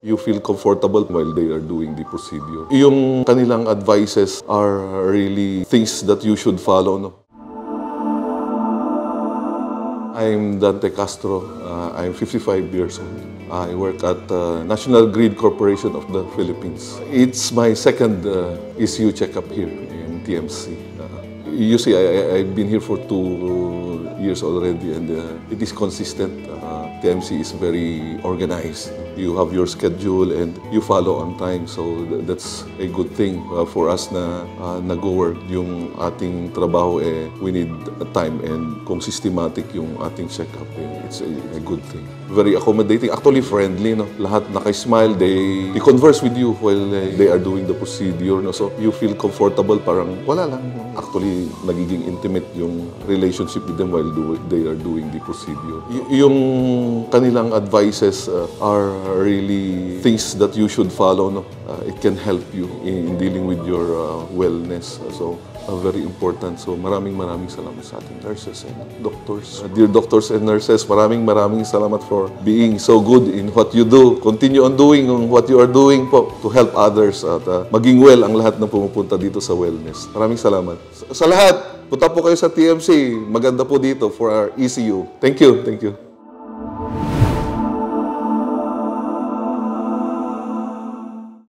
You feel comfortable while they are doing the procedure. Yung kanilang advices are really things that you should follow, no? I'm Dante Castro. I'm 55 years old. I work at National Grid Corporation of the Philippines. It's my second ECU checkup here in TMC. You see, I've been here for 2 years already, and it is consistent. TMC is very organized. You have your schedule and you follow on time, so that's a good thing for us na nag-work yung ating trabaho. We need time, and kung systematic yung ating check-up, it's a good thing. Very accommodating, actually friendly, no? Lahat naka-smile, they converse with you while they are doing the procedure, no? So you feel comfortable, parang wala lang. Actually, nagiging intimate yung relationship with them while they are doing the procedure. Yung kanilang advices are really things that you should follow, no? It can help you in dealing with your wellness. So very important. So maraming salamat sa ating nurses and doctors. Dear doctors and nurses, maraming salamat for being so good in what you do. Continue on doing what you are doing po to help others at maging well ang lahat ng pumupunta dito sa wellness. Maraming salamat. Sa lahat, punta po kayo sa TMC. Maganda po dito for our ECU. Thank you.